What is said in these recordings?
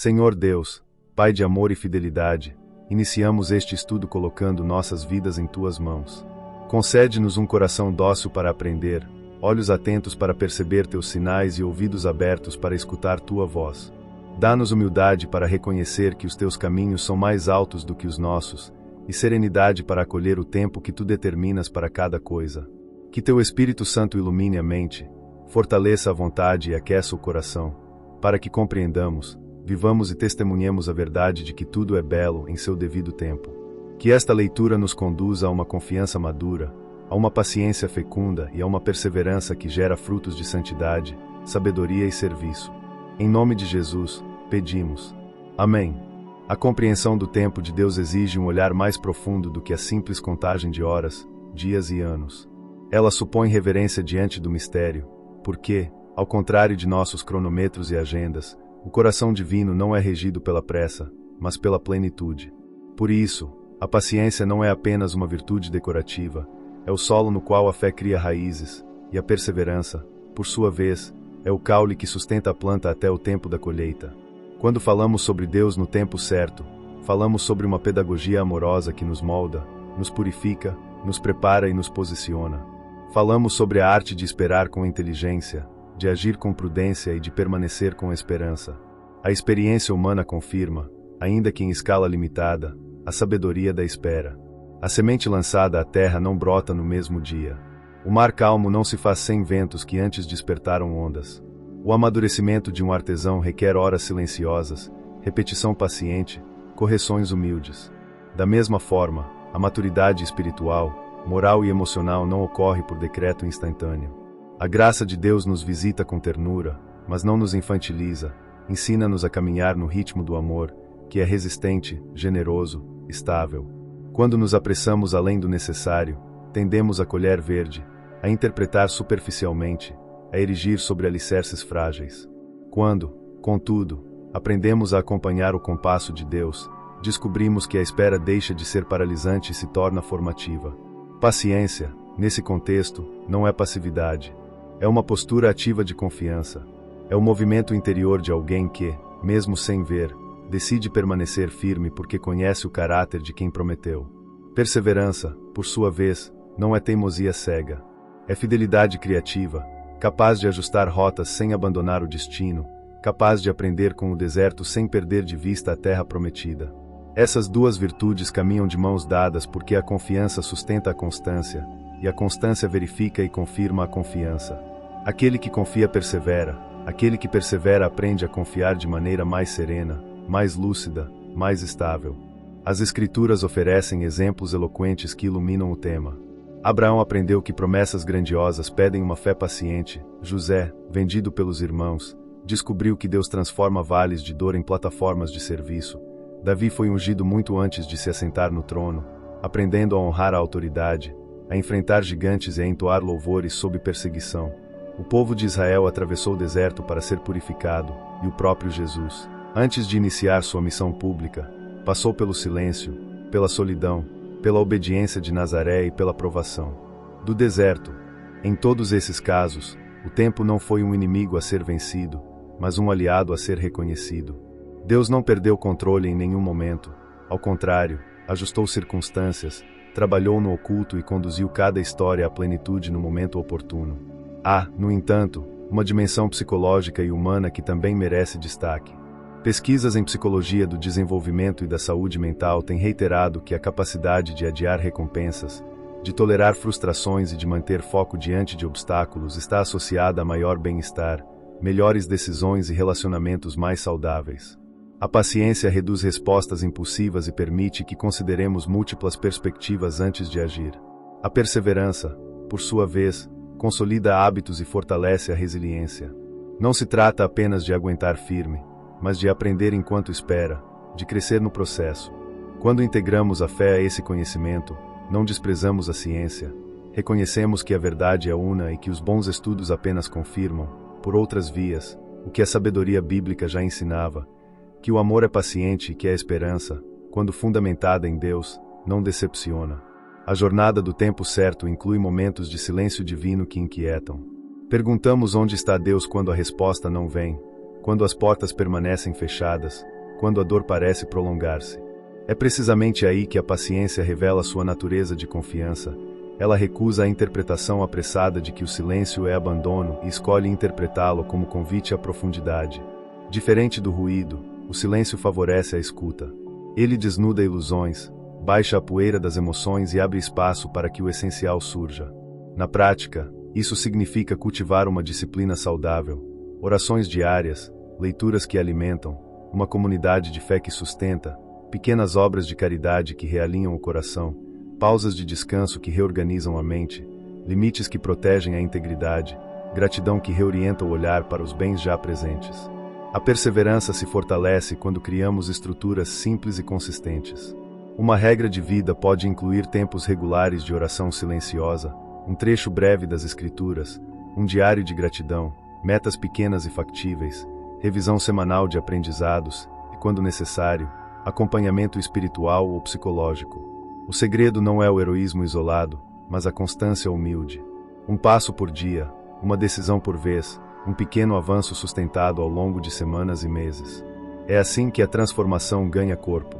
Senhor Deus, Pai de amor e fidelidade, iniciamos este estudo colocando nossas vidas em Tuas mãos. Concede-nos um coração dócil para aprender, olhos atentos para perceber Teus sinais e ouvidos abertos para escutar Tua voz. Dá-nos humildade para reconhecer que os Teus caminhos são mais altos do que os nossos, e serenidade para acolher o tempo que Tu determinas para cada coisa. Que Teu Espírito Santo ilumine a mente, fortaleça a vontade e aqueça o coração, para que compreendamos, vivamos e testemunhemos a verdade de que tudo é belo em seu devido tempo. Que esta leitura nos conduza a uma confiança madura, a uma paciência fecunda e a uma perseverança que gera frutos de santidade, sabedoria e serviço. Em nome de Jesus, pedimos. Amém. A compreensão do tempo de Deus exige um olhar mais profundo do que a simples contagem de horas, dias e anos. Ela supõe reverência diante do mistério, porque, ao contrário de nossos cronômetros e agendas, o coração divino não é regido pela pressa, mas pela plenitude. Por isso, a paciência não é apenas uma virtude decorativa, é o solo no qual a fé cria raízes, e a perseverança, por sua vez, é o caule que sustenta a planta até o tempo da colheita. Quando falamos sobre Deus no tempo certo, falamos sobre uma pedagogia amorosa que nos molda, nos purifica, nos prepara e nos posiciona. Falamos sobre a arte de esperar com inteligência, de agir com prudência e de permanecer com esperança. A experiência humana confirma, ainda que em escala limitada, a sabedoria da espera. A semente lançada à terra não brota no mesmo dia. O mar calmo não se faz sem ventos que antes despertaram ondas. O amadurecimento de um artesão requer horas silenciosas, repetição paciente, correções humildes. Da mesma forma, a maturidade espiritual, moral e emocional não ocorre por decreto instantâneo. A graça de Deus nos visita com ternura, mas não nos infantiliza, ensina-nos a caminhar no ritmo do amor, que é resistente, generoso, estável. Quando nos apressamos além do necessário, tendemos a colher verde, a interpretar superficialmente, a erigir sobre alicerces frágeis. Quando, contudo, aprendemos a acompanhar o compasso de Deus, descobrimos que a espera deixa de ser paralisante e se torna formativa. Paciência, nesse contexto, não é passividade. É uma postura ativa de confiança. É o movimento interior de alguém que, mesmo sem ver, decide permanecer firme porque conhece o caráter de quem prometeu. Perseverança, por sua vez, não é teimosia cega. É fidelidade criativa, capaz de ajustar rotas sem abandonar o destino, capaz de aprender com o deserto sem perder de vista a terra prometida. Essas duas virtudes caminham de mãos dadas porque a confiança sustenta a constância, e a constância verifica e confirma a confiança. Aquele que confia persevera, aquele que persevera aprende a confiar de maneira mais serena, mais lúcida, mais estável. As Escrituras oferecem exemplos eloquentes que iluminam o tema. Abraão aprendeu que promessas grandiosas pedem uma fé paciente. José, vendido pelos irmãos, descobriu que Deus transforma vales de dor em plataformas de serviço. Davi foi ungido muito antes de se assentar no trono, aprendendo a honrar a autoridade, a enfrentar gigantes e a entoar louvores sob perseguição. O povo de Israel atravessou o deserto para ser purificado, e o próprio Jesus, antes de iniciar sua missão pública, passou pelo silêncio, pela solidão, pela obediência de Nazaré e pela provação do deserto. Em todos esses casos, o tempo não foi um inimigo a ser vencido, mas um aliado a ser reconhecido. Deus não perdeu o controle em nenhum momento. Ao contrário, ajustou circunstâncias, trabalhou no oculto e conduziu cada história à plenitude no momento oportuno. Há, no entanto, uma dimensão psicológica e humana que também merece destaque. Pesquisas em psicologia do desenvolvimento e da saúde mental têm reiterado que a capacidade de adiar recompensas, de tolerar frustrações e de manter foco diante de obstáculos está associada a maior bem-estar, melhores decisões e relacionamentos mais saudáveis. A paciência reduz respostas impulsivas e permite que consideremos múltiplas perspectivas antes de agir. A perseverança, por sua vez, consolida hábitos e fortalece a resiliência. Não se trata apenas de aguentar firme, mas de aprender enquanto espera, de crescer no processo. Quando integramos a fé a esse conhecimento, não desprezamos a ciência, reconhecemos que a verdade é una e que os bons estudos apenas confirmam, por outras vias, o que a sabedoria bíblica já ensinava, que o amor é paciente e que a esperança, quando fundamentada em Deus, não decepciona. A jornada do tempo certo inclui momentos de silêncio divino que inquietam. Perguntamos onde está Deus quando a resposta não vem, quando as portas permanecem fechadas, quando a dor parece prolongar-se. É precisamente aí que a paciência revela sua natureza de confiança. Ela recusa a interpretação apressada de que o silêncio é abandono e escolhe interpretá-lo como convite à profundidade. Diferente do ruído, o silêncio favorece a escuta. Ele desnuda ilusões, baixa a poeira das emoções e abre espaço para que o essencial surja. Na prática, isso significa cultivar uma disciplina saudável, orações diárias, leituras que alimentam, uma comunidade de fé que sustenta, pequenas obras de caridade que realinham o coração, pausas de descanso que reorganizam a mente, limites que protegem a integridade, gratidão que reorienta o olhar para os bens já presentes. A perseverança se fortalece quando criamos estruturas simples e consistentes. Uma regra de vida pode incluir tempos regulares de oração silenciosa, um trecho breve das Escrituras, um diário de gratidão, metas pequenas e factíveis, revisão semanal de aprendizados e, quando necessário, acompanhamento espiritual ou psicológico. O segredo não é o heroísmo isolado, mas a constância humilde. Um passo por dia, uma decisão por vez, um pequeno avanço sustentado ao longo de semanas e meses. É assim que a transformação ganha corpo.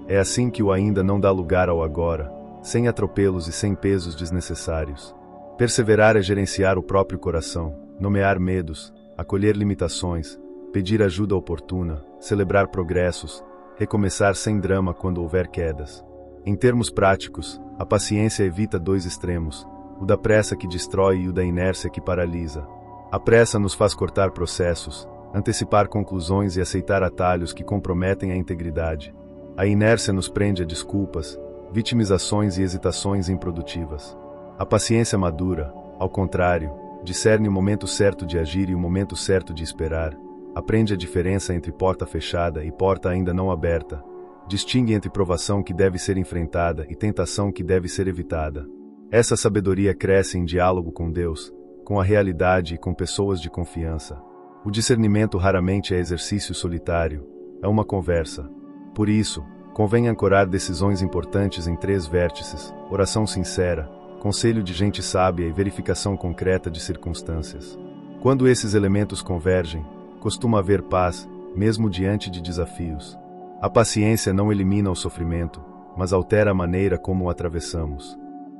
É assim que o ainda não dá lugar ao agora, sem atropelos e sem pesos desnecessários. Perseverar é gerenciar o próprio coração, nomear medos, acolher limitações, pedir ajuda oportuna, celebrar progressos, recomeçar sem drama quando houver quedas. Em termos práticos, a paciência evita dois extremos, o da pressa que destrói e o da inércia que paralisa. A pressa nos faz cortar processos, antecipar conclusões e aceitar atalhos que comprometem a integridade. A inércia nos prende a desculpas, vitimizações e hesitações improdutivas. A paciência madura, ao contrário, discerne o momento certo de agir e o momento certo de esperar. Aprende a diferença entre porta fechada e porta ainda não aberta. Distingue entre provação que deve ser enfrentada e tentação que deve ser evitada. Essa sabedoria cresce em diálogo com Deus, com a realidade e com pessoas de confiança. O discernimento raramente é exercício solitário, é uma conversa. Por isso, convém ancorar decisões importantes em 3 vértices: oração sincera, conselho de gente sábia e verificação concreta de circunstâncias. Quando esses elementos convergem, costuma haver paz, mesmo diante de desafios. A paciência não elimina o sofrimento, mas altera a maneira como o atravessamos.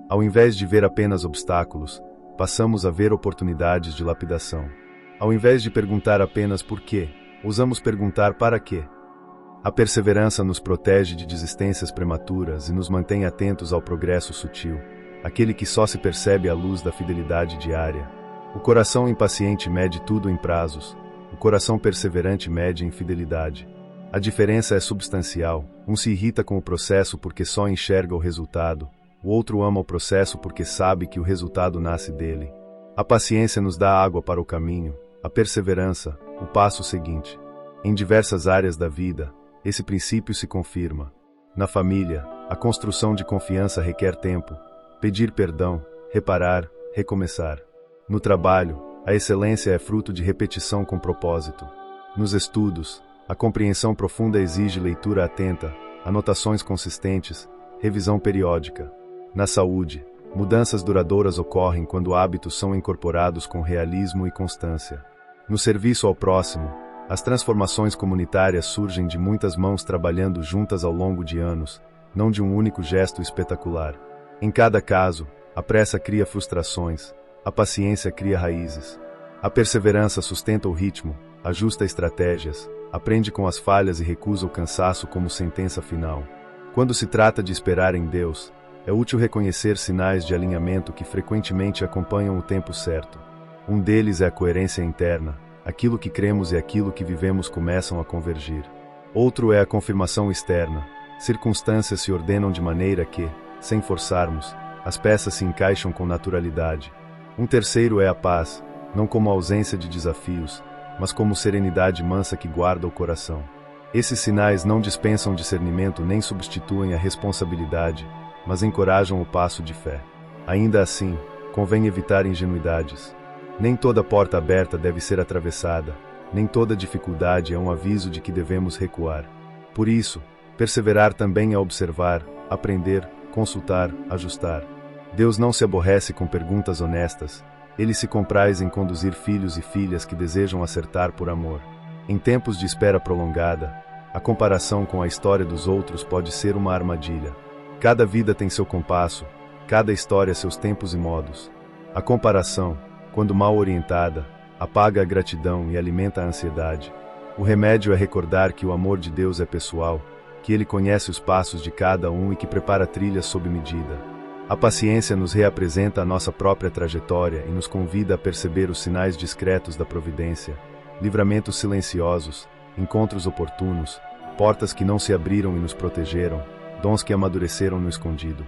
Ao invés de ver apenas obstáculos, passamos a ver oportunidades de lapidação. Ao invés de perguntar apenas por quê, ousamos perguntar para quê. A perseverança nos protege de desistências prematuras e nos mantém atentos ao progresso sutil, aquele que só se percebe à luz da fidelidade diária. O coração impaciente mede tudo em prazos, o coração perseverante mede em fidelidade. A diferença é substancial, um se irrita com o processo porque só enxerga o resultado, o outro ama o processo porque sabe que o resultado nasce dele. A paciência nos dá água para o caminho, a perseverança, o passo seguinte. Em diversas áreas da vida, esse princípio se confirma. Na família, a construção de confiança requer tempo, pedir perdão, reparar, recomeçar. No trabalho, a excelência é fruto de repetição com propósito. Nos estudos, a compreensão profunda exige leitura atenta, anotações consistentes, revisão periódica. Na saúde, mudanças duradouras ocorrem quando hábitos são incorporados com realismo e constância. No serviço ao próximo, as transformações comunitárias surgem de muitas mãos trabalhando juntas ao longo de anos, não de um único gesto espetacular. Em cada caso, a pressa cria frustrações, a paciência cria raízes. A perseverança sustenta o ritmo, ajusta estratégias, aprende com as falhas e recusa o cansaço como sentença final. Quando se trata de esperar em Deus, é útil reconhecer sinais de alinhamento que frequentemente acompanham o tempo certo. Um deles é a coerência interna, aquilo que cremos e aquilo que vivemos começam a convergir. Outro é a confirmação externa, circunstâncias se ordenam de maneira que, sem forçarmos, as peças se encaixam com naturalidade. Um terceiro é a paz, não como ausência de desafios, mas como serenidade mansa que guarda o coração. Esses sinais não dispensam discernimento nem substituem a responsabilidade, mas encorajam o passo de fé. Ainda assim, convém evitar ingenuidades. Nem toda porta aberta deve ser atravessada, nem toda dificuldade é um aviso de que devemos recuar. Por isso, perseverar também é observar, aprender, consultar, ajustar. Deus não se aborrece com perguntas honestas, Ele se compraz em conduzir filhos e filhas que desejam acertar por amor. Em tempos de espera prolongada, a comparação com a história dos outros pode ser uma armadilha. Cada vida tem seu compasso, cada história seus tempos e modos. A comparação, quando mal orientada, apaga a gratidão e alimenta a ansiedade. O remédio é recordar que o amor de Deus é pessoal, que Ele conhece os passos de cada um e que prepara trilhas sob medida. A paciência nos reapresenta a nossa própria trajetória e nos convida a perceber os sinais discretos da providência, livramentos silenciosos, encontros oportunos, portas que não se abriram e nos protegeram, dons que amadureceram no escondido.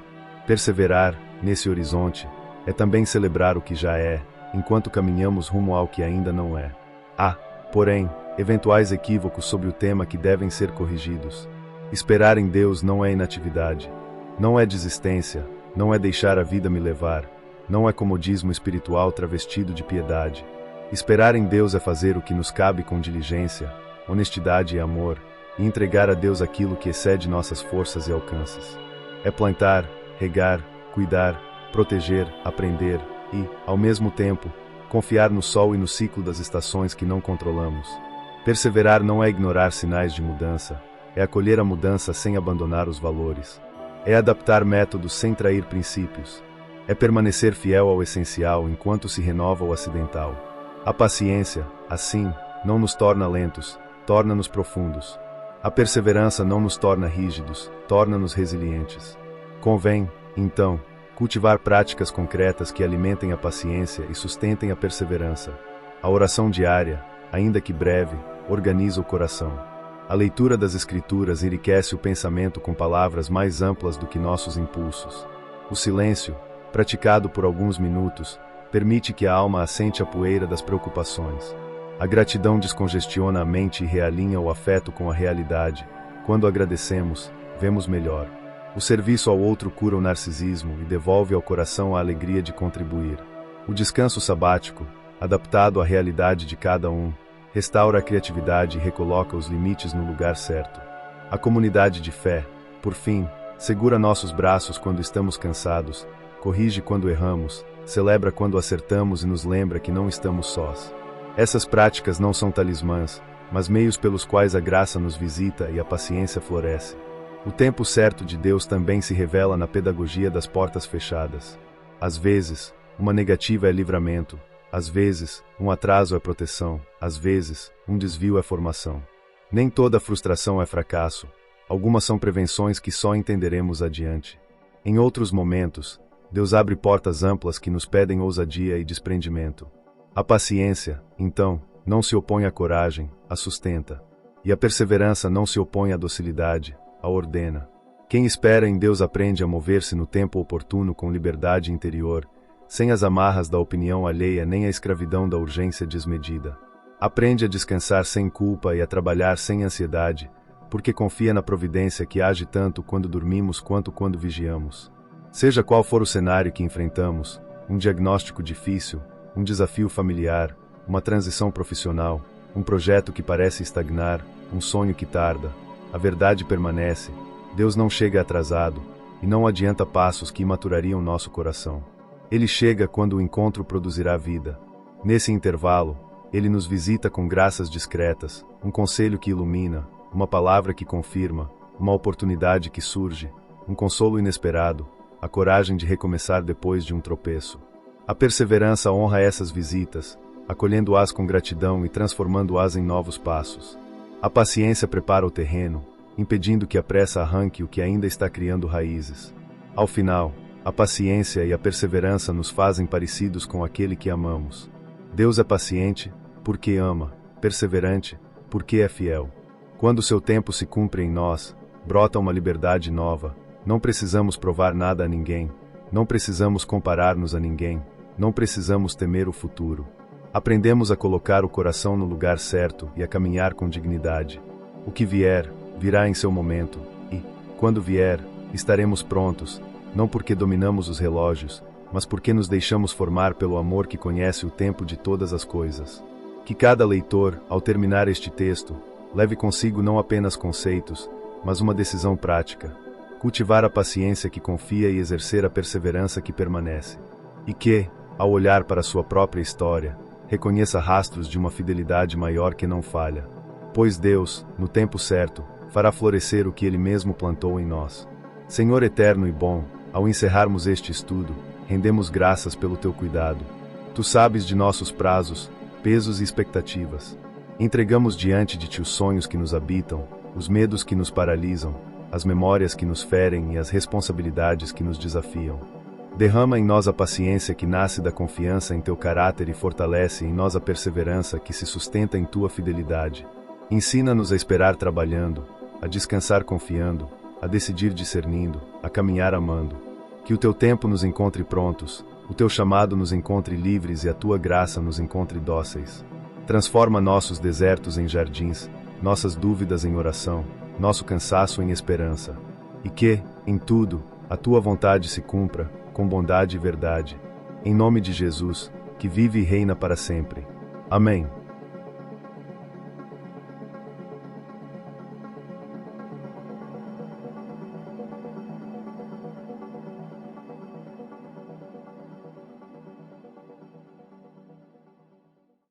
Perseverar, nesse horizonte, é também celebrar o que já é, enquanto caminhamos rumo ao que ainda não é. Há, porém, eventuais equívocos sobre o tema que devem ser corrigidos. Esperar em Deus não é inatividade, não é desistência, não é deixar a vida me levar, não é comodismo espiritual travestido de piedade. Esperar em Deus é fazer o que nos cabe com diligência, honestidade e amor, e entregar a Deus aquilo que excede nossas forças e alcances. É plantar, regar, cuidar, proteger, aprender e, ao mesmo tempo, confiar no sol e no ciclo das estações que não controlamos. Perseverar não é ignorar sinais de mudança, é acolher a mudança sem abandonar os valores. É adaptar métodos sem trair princípios. É permanecer fiel ao essencial enquanto se renova o acidental. A paciência, assim, não nos torna lentos, torna-nos profundos. A perseverança não nos torna rígidos, torna-nos resilientes. Convém, então, cultivar práticas concretas que alimentem a paciência e sustentem a perseverança. A oração diária, ainda que breve, organiza o coração. A leitura das Escrituras enriquece o pensamento com palavras mais amplas do que nossos impulsos. O silêncio, praticado por alguns minutos, permite que a alma assente a poeira das preocupações. A gratidão descongestiona a mente e realinha o afeto com a realidade. Quando agradecemos, vemos melhor. O serviço ao outro cura o narcisismo e devolve ao coração a alegria de contribuir. O descanso sabático, adaptado à realidade de cada um, restaura a criatividade e recoloca os limites no lugar certo. A comunidade de fé, por fim, segura nossos braços quando estamos cansados, corrige quando erramos, celebra quando acertamos e nos lembra que não estamos sós. Essas práticas não são talismãs, mas meios pelos quais a graça nos visita e a paciência floresce. O tempo certo de Deus também se revela na pedagogia das portas fechadas. Às vezes, uma negativa é livramento, às vezes, um atraso é proteção, às vezes, um desvio é formação. Nem toda frustração é fracasso, algumas são prevenções que só entenderemos adiante. Em outros momentos, Deus abre portas amplas que nos pedem ousadia e desprendimento. A paciência, então, não se opõe à coragem, a sustenta. E a perseverança não se opõe à docilidade, a ordena. Quem espera em Deus aprende a mover-se no tempo oportuno com liberdade interior, sem as amarras da opinião alheia nem a escravidão da urgência desmedida. Aprende a descansar sem culpa e a trabalhar sem ansiedade, porque confia na providência que age tanto quando dormimos quanto quando vigiamos. Seja qual for o cenário que enfrentamos, um diagnóstico difícil, um desafio familiar, uma transição profissional, um projeto que parece estagnar, um sonho que tarda, a verdade permanece, Deus não chega atrasado, e não adianta passos que imaturariam nosso coração. Ele chega quando o encontro produzirá vida. Nesse intervalo, Ele nos visita com graças discretas, um conselho que ilumina, uma palavra que confirma, uma oportunidade que surge, um consolo inesperado, a coragem de recomeçar depois de um tropeço. A perseverança honra essas visitas, acolhendo-as com gratidão e transformando-as em novos passos. A paciência prepara o terreno, impedindo que a pressa arranque o que ainda está criando raízes. Ao final, a paciência e a perseverança nos fazem parecidos com aquele que amamos. Deus é paciente, porque ama, perseverante, porque é fiel. Quando seu tempo se cumpre em nós, brota uma liberdade nova. Não precisamos provar nada a ninguém, não precisamos comparar-nos a ninguém, não precisamos temer o futuro. Aprendemos a colocar o coração no lugar certo e a caminhar com dignidade. O que vier, virá em seu momento, e, quando vier, estaremos prontos, não porque dominamos os relógios, mas porque nos deixamos formar pelo amor que conhece o tempo de todas as coisas. Que cada leitor, ao terminar este texto, leve consigo não apenas conceitos, mas uma decisão prática. Cultivar a paciência que confia e exercer a perseverança que permanece. E que, ao olhar para sua própria história, reconheça rastros de uma fidelidade maior que não falha. pois Deus, no tempo certo, fará florescer o que Ele mesmo plantou em nós. Senhor eterno e bom, ao encerrarmos este estudo, rendemos graças pelo Teu cuidado. Tu sabes de nossos prazos, pesos e expectativas. Entregamos diante de Ti os sonhos que nos habitam, os medos que nos paralisam, as memórias que nos ferem e as responsabilidades que nos desafiam. Derrama em nós a paciência que nasce da confiança em Teu caráter e fortalece em nós a perseverança que se sustenta em Tua fidelidade. Ensina-nos a esperar trabalhando, a descansar confiando, a decidir discernindo, a caminhar amando. Que o Teu tempo nos encontre prontos, o Teu chamado nos encontre livres e a Tua graça nos encontre dóceis. Transforma nossos desertos em jardins, nossas dúvidas em oração, nosso cansaço em esperança. E que, em tudo, a Tua vontade se cumpra, com bondade e verdade. Em nome de Jesus, que vive e reina para sempre. Amém.